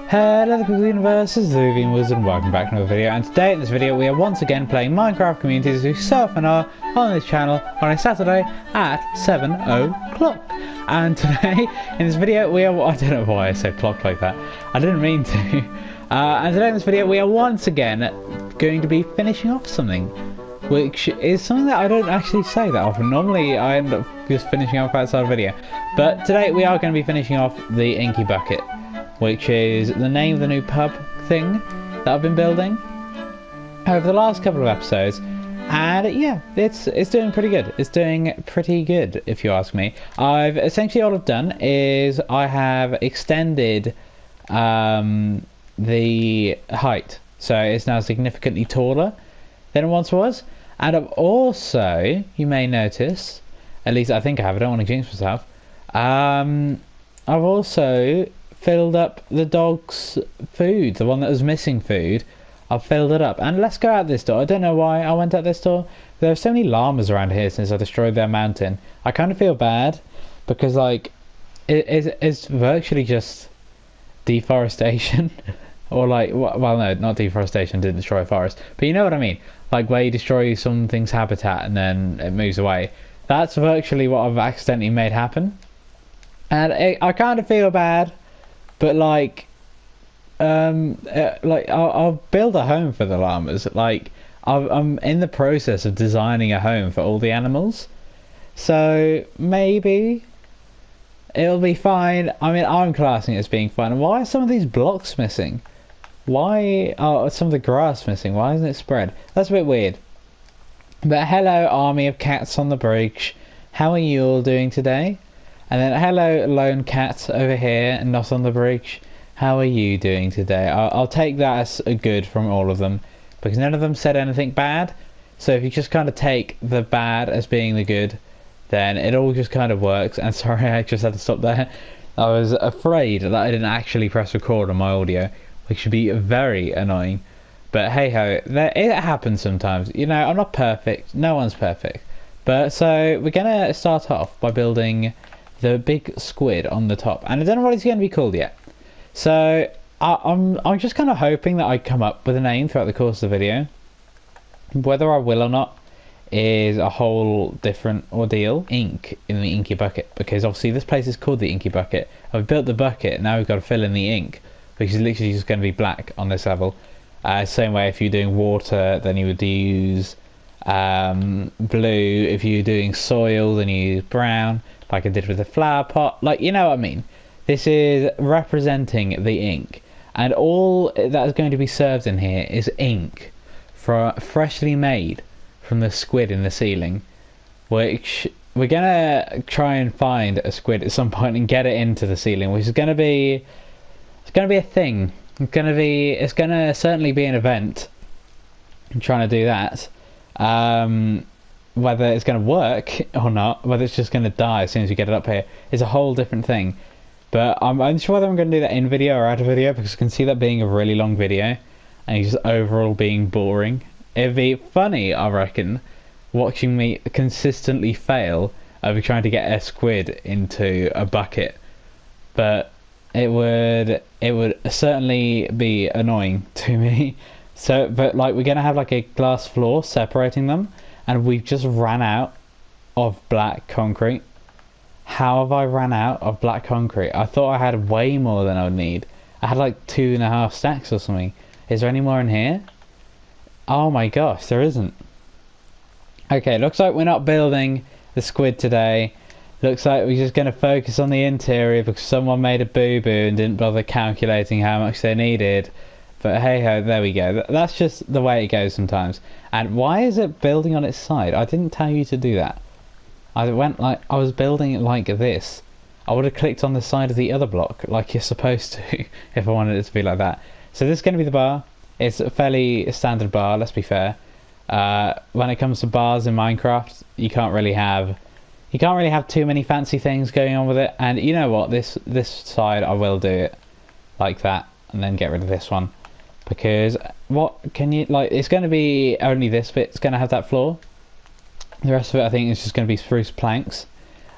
Hello the people of the universe, this is the Whovian Wizard and welcome back to another video, and today in this video we are once again playing Minecraft Communities as we so often are on this channel on a Saturday at 7 o'clock. And today in this video we are, I don't know why I said clock like that, I didn't mean to. And today in this video we are once again going to be finishing off something, which is something that I don't actually say that often. Normally I end up just finishing off outside of video, but today we are going to be finishing off the Inky bucket, which is the name of the new pub thing that I've been building over the last couple of episodes. And yeah, it's doing pretty good. It's doing pretty good, if you ask me. I've essentially, all I've done is I have extended the height, so it's now significantly taller than it once was. And I've also, you may notice, at least I think I have, I don't want to jinx myself, I've also filled up the dog's food, the one that was missing food. I've filled it up. And let's go out this door. I don't know why I went out this door. There are so many llamas around here since I destroyed their mountain. I kind of feel bad because, like, it's virtually just deforestation. Or like, well, no, not deforestation, didn't destroy a forest, but you know what I mean, like where you destroy something's habitat and then it moves away. That's virtually what I've accidentally made happen, and I kind of feel bad, but like I'll build a home for the llamas. Like I'm in the process of designing a home for all the animals, so maybe it'll be fine. I mean, I'm classing it as being fine. Why are some of these blocks missing? Why are some of the grass missing? Why isn't it spread? That's a bit weird. But hello, army of cats on the bridge. How are you all doing today? And then hello, lone cat over here and not on the bridge. How are you doing today? I'll take that as a good from all of them, because none of them said anything bad. So if you just kind of take the bad as being the good, then it all just kind of works. And sorry, I just had to stop there. I was afraid that I didn't actually press record on my audio, which should be very annoying. But hey ho, it happens sometimes. You know, I'm not perfect. No one's perfect. But so we're gonna start off by building the big squid on the top, and I don't know what it's going to be called yet. So I'm just kind of hoping that I come up with a name throughout the course of the video. Whether I will or not is a whole different ordeal. Ink in the Inky bucket, because obviously this place is called the Inky bucket. I've built the bucket, now we've got to fill in the ink, which is literally just going to be black on this level. Same way if you're doing water, then you would use blue. If you're doing soil, then you use brown, like I did with the flower pot. Like, you know what I mean. This is representing the ink, and all that is going to be served in here is ink freshly made from the squid in the ceiling, which we're gonna try and find a squid at some point and get it into the ceiling, which is gonna be, it's gonna be a thing. It's gonna certainly be an event. I'm trying to do that. Whether it's gonna work or not, whether it's just gonna die as soon as you get it up here, is a whole different thing. But I'm unsure whether I'm gonna do that in video or out of video, because I can see that being a really long video and just overall being boring. It'd be funny, I reckon, watching me consistently fail over trying to get a squid into a bucket. But it would certainly be annoying to me. So, but like, we're gonna have like a glass floor separating them, and we've just ran out of black concrete. How have I ran out of black concrete? I thought I had way more than I would need. I had like 2.5 stacks or something. Is there any more in here? Oh my gosh, there isn't. Okay, looks like we're not building the squid today. Looks like we're just going to focus on the interior because someone made a boo-boo and didn't bother calculating how much they needed. But hey ho, there we go. That's just the way it goes sometimes. And why is it building on its side? I didn't tell you to do that. I was building it like this. I would have clicked on the side of the other block like you're supposed to if I wanted it to be like that. So this is going to be the bar. It's a fairly standard bar, let's be fair. When it comes to bars in Minecraft, you can't really have too many fancy things going on with it. And you know what, this side I will do it like that and then get rid of this one, because what can you, like, it's going to be only this bit's going to have that floor. The rest of it I think is just going to be spruce planks,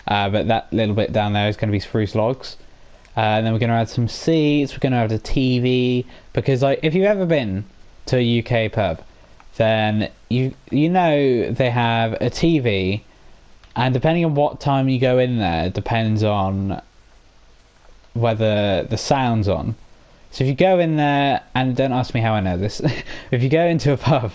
but that little bit down there is going to be spruce logs. And then we're going to add some seats. We're going to add a TV, because like if you've ever been to a UK pub, then you know they have a TV, and depending on what time you go in there depends on whether the sound's on. So if you go in there, and don't ask me how I know this, if you go into a pub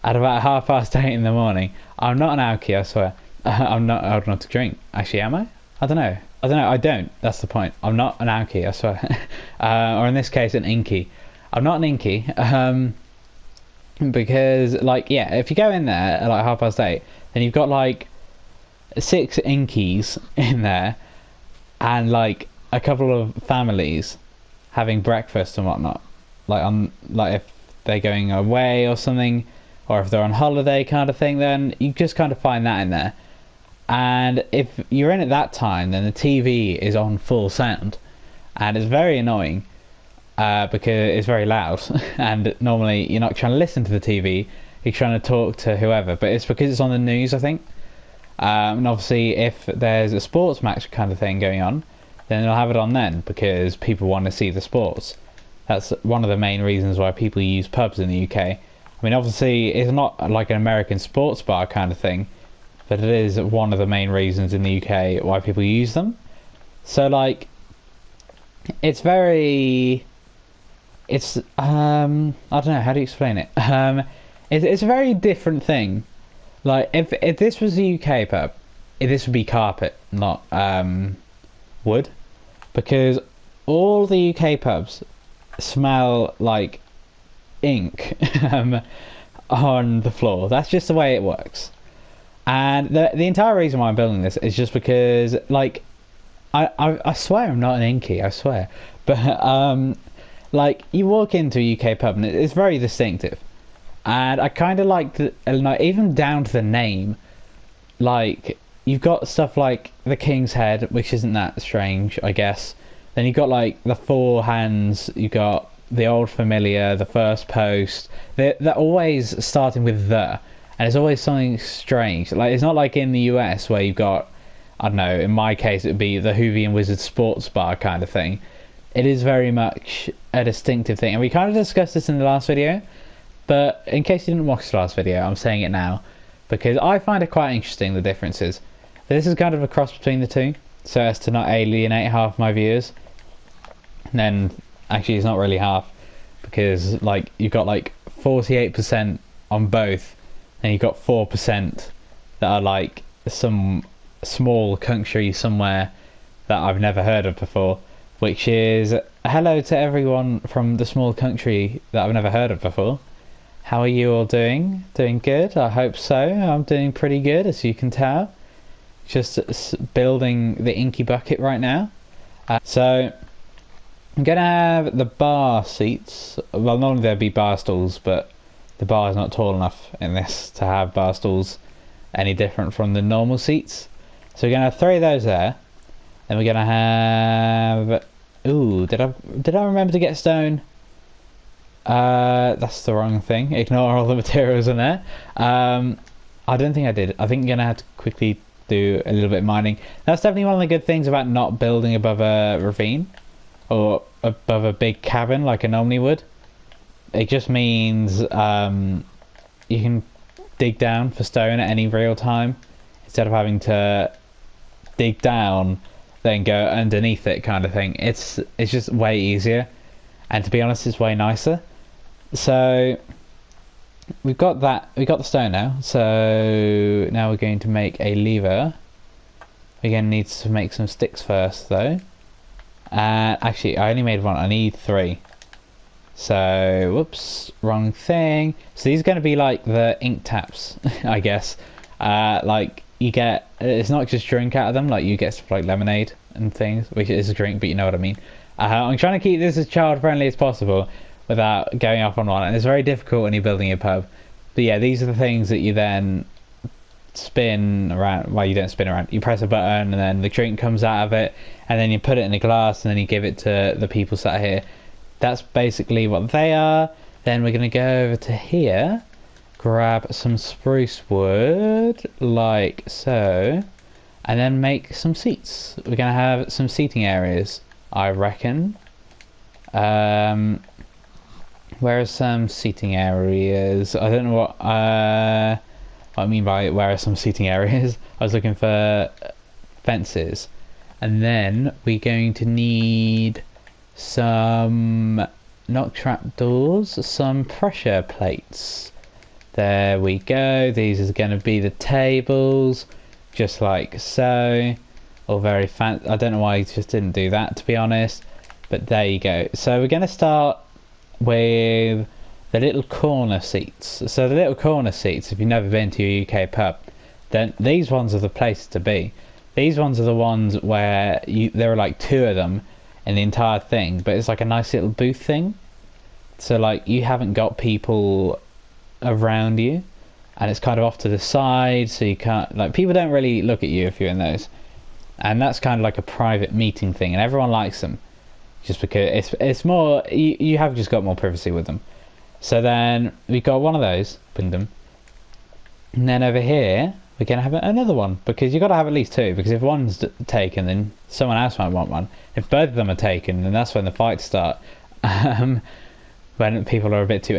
at about 8:30 in the morning, I'm not an alky, I swear. I'm not old enough to drink. Actually, am I? I don't know. I don't. That's the point. I'm not an alky, I swear. Or in this case, an Inky. I'm not an Inky. Because, like, yeah, if you go in there at like 8:30, then you've got like 6 Inkies in there, and like a couple of families having breakfast and whatnot, like if they're going away or something, or if they're on holiday kind of thing, then you just kind of find that in there. And if you're in at that time, then the TV is on full sound, and it's very annoying because it's very loud. And normally you're not trying to listen to the TV, you're trying to talk to whoever, but it's because it's on the news, I think. And obviously if there's a sports match kind of thing going on, then they'll have it on then, because people want to see the sports. That's one of the main reasons why people use pubs in the UK. I mean, obviously it's not like an American sports bar kind of thing, but it is one of the main reasons in the UK why people use them. So like, it's I don't know, how do you explain it? It's a very different thing. Like if this was a UK pub, this would be carpet, not wood, because all the UK pubs smell like ink on the floor. That's just the way it works. And the entire reason why I'm building this is just because, like, I swear I'm not an Inky, I swear, but like you walk into a UK pub and it's very distinctive, and I kind of like even down to the name. Like, you've got stuff like the King's Head, which isn't that strange, I guess. Then you've got like the 4 hands, you've got the Old Familiar, the First Post. They're always starting with the, and it's always something strange. Like, it's not like in the US where you've got, I don't know, in my case it would be the Whovian Wizard Sports Bar kind of thing. It is very much a distinctive thing, and we kind of discussed this in the last video, but in case you didn't watch the last video, I'm saying it now, because I find it quite interesting, the differences. This is kind of a cross between the two, so as to not alienate half my viewers. And then, actually it's not really half, because like you've got like 48% on both, and you've got 4% that are like some small country somewhere that I've never heard of before, which is hello to everyone from the small country that I've never heard of before. How are you all doing? Doing good? I hope so. I'm doing pretty good, as you can tell. Just building the Inky bucket right now. So I'm gonna have the bar seats. Well, normally there'd be bar stools, but the bar is not tall enough in this to have bar stools any different from the normal seats. So we're gonna have 3 of those there. Then we're gonna have, ooh, did I remember to get stone? That's the wrong thing. Ignore all the materials in there. I don't think I did. I think I'm gonna have to quickly do a little bit of mining. That's definitely one of the good things about not building above a ravine or above a big cabin like I normally would. It just means you can dig down for stone at any real time instead of having to dig down then go underneath it kind of thing. It's just way easier, and to be honest it's way nicer. So we've got that, we got the stone now, so now we're going to make a lever. We're going to need to make some sticks first though. Actually I only made 1, I need 3. So whoops, wrong thing. So these are going to be like the ink taps I guess. Like you get, it's not just drink out of them, like you get stuff like lemonade and things, which is a drink but you know what I mean. I'm trying to keep this as child friendly as possible without going off on one, and it's very difficult when you're building a pub. But yeah, these are the things that you then spin around. Well, you don't spin around, you press a button and then the drink comes out of it, and then you put it in a glass and then you give it to the people sat here. That's basically what they are. Then we're going to go over to here, grab some spruce wood like so, and then make some seats. We're going to have some seating areas I reckon. Where are some seating areas? I don't know what I mean by where are some seating areas. I was looking for fences. And then we're going to need some, not trapdoors, some pressure plates. There we go. These are going to be the tables, just like so. Or very fancy. I don't know why he just didn't do that, to be honest. But there you go. So we're going to start with the little corner seats. So the little corner seats, if you've never been to a UK pub, then these ones are the place to be. These ones are the ones where there are like 2 of them in the entire thing, but it's like a nice little booth thing. So like you haven't got people around you, and it's kind of off to the side, so you can't, like, people don't really look at you if you're in those. And that's kind of like a private meeting thing, and everyone likes them. Just because it's more, you have just got more privacy with them. So then we've got one of those, bring them. And then over here, we're going to have another one. Because you've got to have at least 2. Because if one's taken, then someone else might want one. If both of them are taken, then that's when the fights start. When people are a bit too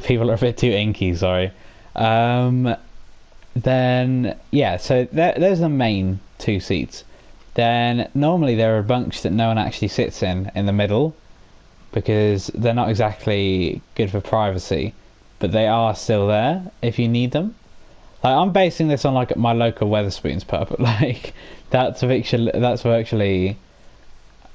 people are a bit too inky, sorry. Then, yeah, so there's the main 2 seats. Then normally there are a bunch that no one actually sits in the middle, because they're not exactly good for privacy, but they are still there if you need them. Like, I'm basing this on like my local Wetherspoons pub. Like that's virtually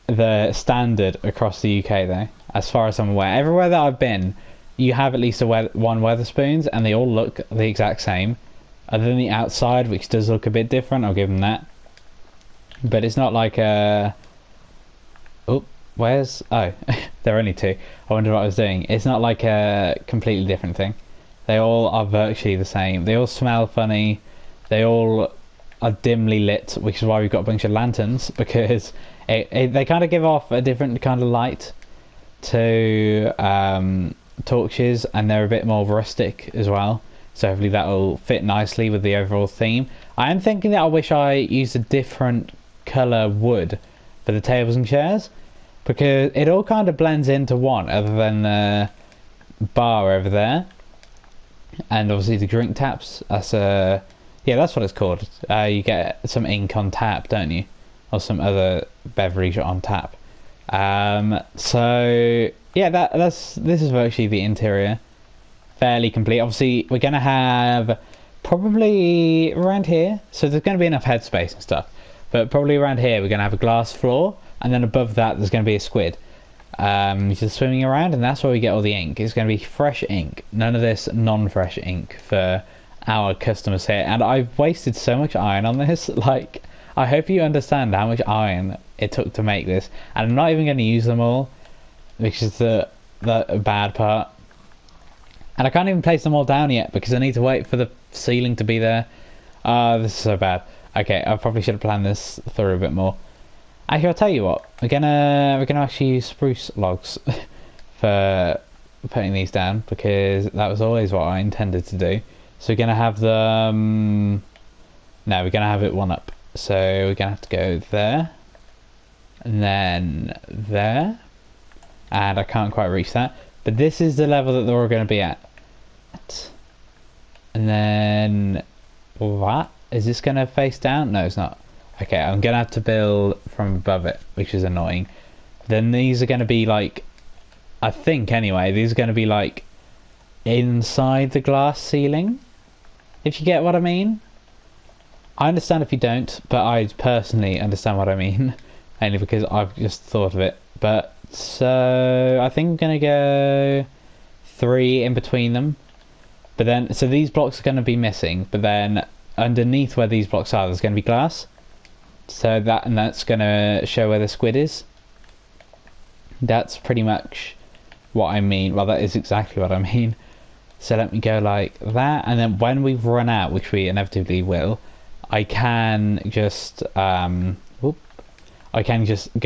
the standard across the UK though, as far as I'm aware. Everywhere that I've been, you have at least one Wetherspoons, and they all look the exact same, other than the outside, which does look a bit different. I'll give them that. But it's not like a... Oh, where's... Oh, there are only 2. I wonder what I was doing. It's not like a completely different thing. They all are virtually the same. They all smell funny. They all are dimly lit, which is why we've got a bunch of lanterns, because they kind of give off a different kind of light to torches, and they're a bit more rustic as well. So hopefully that'll fit nicely with the overall theme. I am thinking that I wish I used a different colour wood for the tables and chairs, because it all kind of blends into one, other than the bar over there, and obviously the drink taps. That's that's what it's called. You get some ink on tap, don't you, or some other beverage on tap. So yeah, this is virtually the interior, fairly complete. Obviously we're gonna have probably around here, so there's going to be enough headspace and stuff, but probably around here we're going to have a glass floor, and then above that there's going to be a squid just swimming around, and that's where we get all the ink. It's going to be fresh ink, none of this non-fresh ink for our customers here. And I've wasted so much iron on this. Like, I hope you understand how much iron it took to make this, and I'm not even going to use them all, which is the bad part. And I can't even place them all down yet, because I need to wait for the ceiling to be there. This is so bad. Okay, I probably should have planned this through a bit more. Actually, I'll tell you what. We're gonna actually use spruce logs for putting these down, because that was always what I intended to do. So we're gonna have them. No, we're gonna have it one up. So we're gonna have to go there, and then there, and I can't quite reach that. But this is the level that they're all going to be at. And then what? Is this going to face down? No, it's not. Okay, I'm going to have to build from above it, which is annoying. Then these are going to be like, I think anyway, these are going to be like inside the glass ceiling, if you get what I mean. I understand if you don't, but I personally understand what I mean, mainly because I've just thought of it. But so I think I'm gonna go 3 in between them, but then so these blocks are going to be missing, but then underneath where these blocks are, there's going to be glass, so that's going to show where the squid is. That's pretty much what I mean. Well, that is exactly what I mean. So let me go like that, and then when we've run out, which we inevitably will, I can just go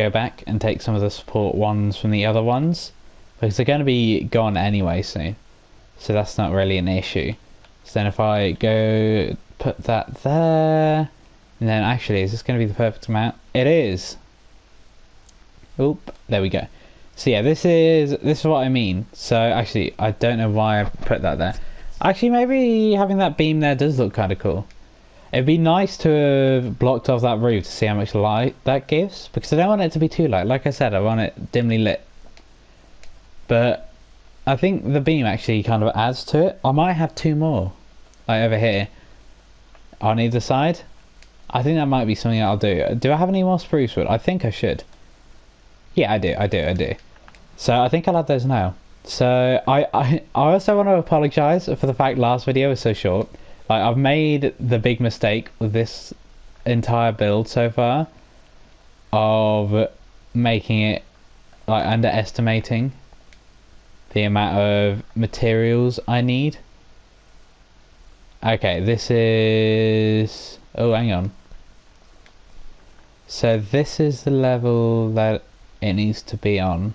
back and take some of the support ones from the other ones, because they're going to be gone anyway soon, so that's not really an issue. So then if I go put that there, and then actually, is this going to be the perfect amount? It is. Oop, there we go. So yeah, this is what I mean. So actually, I don't know why I put that there. Actually, maybe having that beam there does look kind of cool. It'd be nice to have blocked off that roof to see how much light that gives, because I don't want it to be too light. Like I said, I want it dimly lit. But I think the beam actually kind of adds to it. I might have 2 more, like over here, on either side. I think that might be something I'll do. Do I have any more spruce wood? I think I should. Yeah, I do. So I think I'll add those now. So I also want to apologise for the fact last video was so short. Like, I've made the big mistake with this entire build so far of making it, like, underestimating the amount of materials I need. Okay, this is... Oh, hang on. So this is the level that it needs to be on.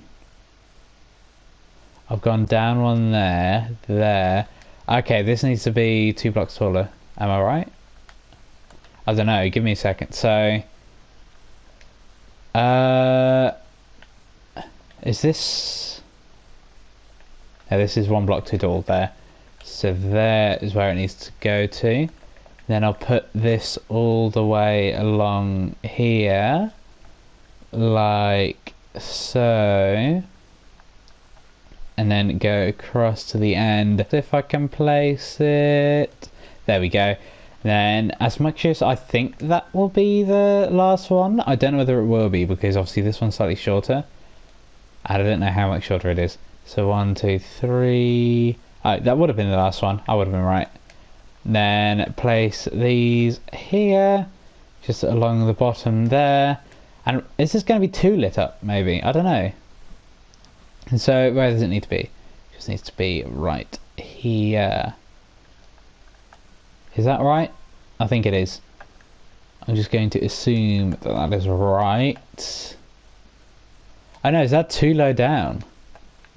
I've gone down one there. Okay, this needs to be 2 blocks taller. Am I right? I don't know. Give me a second. So, is this? No, this is 1 block too tall there. So there is where it needs to go to. Then I'll put this all the way along here, like so. And then go across to the end. If I can place it, there we go. Then, as much as I think that will be the last one, I don't know whether it will be, because obviously this one's slightly shorter. I don't know how much shorter it is. So 1, 2, 3. Oh, that would have been the last one. I would have been right. Then place these here, just along the bottom there. And is this going to be too lit up? Maybe, I don't know. And so, where does it need to be? It just needs to be right here. Is that right? I think it is. I'm just going to assume that that is right. Oh no, is that too low down?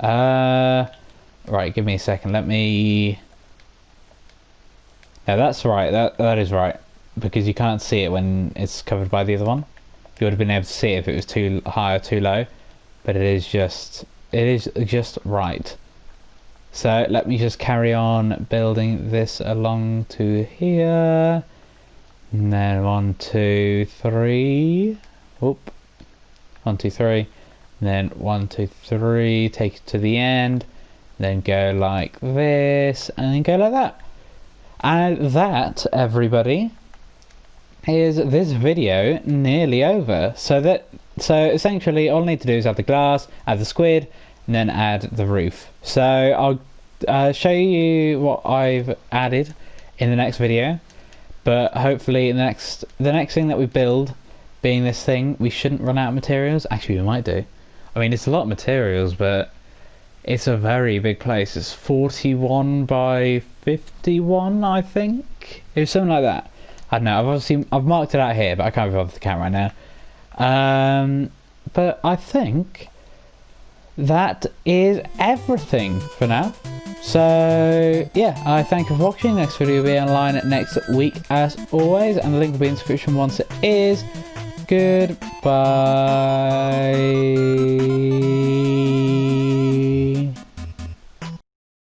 Right, give me a second. Let me... Yeah, that's right. That is right. Because you can't see it when it's covered by the other one. You would have been able to see it if it was too high or too low. But it is just right. So let me just carry on building this along to here. And then 1, 2, 3. Oop. 1, 2, 3. And then 1, 2, 3. Take it to the end. Then go like this. And then go like that. And that, everybody, is this video nearly over. So essentially all I need to do is add the glass, add the squid, and then add the roof. So I'll show you what I've added in the next video. But hopefully the next thing that we build, being this thing, we shouldn't run out of materials. Actually, we might do. I mean, it's a lot of materials, but it's a very big place. It's 41 by 51, I think. It was something like that. I don't know. I've marked it out here, but I can't be bothered with the camera right now. But I think that is everything for now. So yeah, I thank you for watching. Next video will be online next week as always, and the link will be in the description once it is. Goodbye.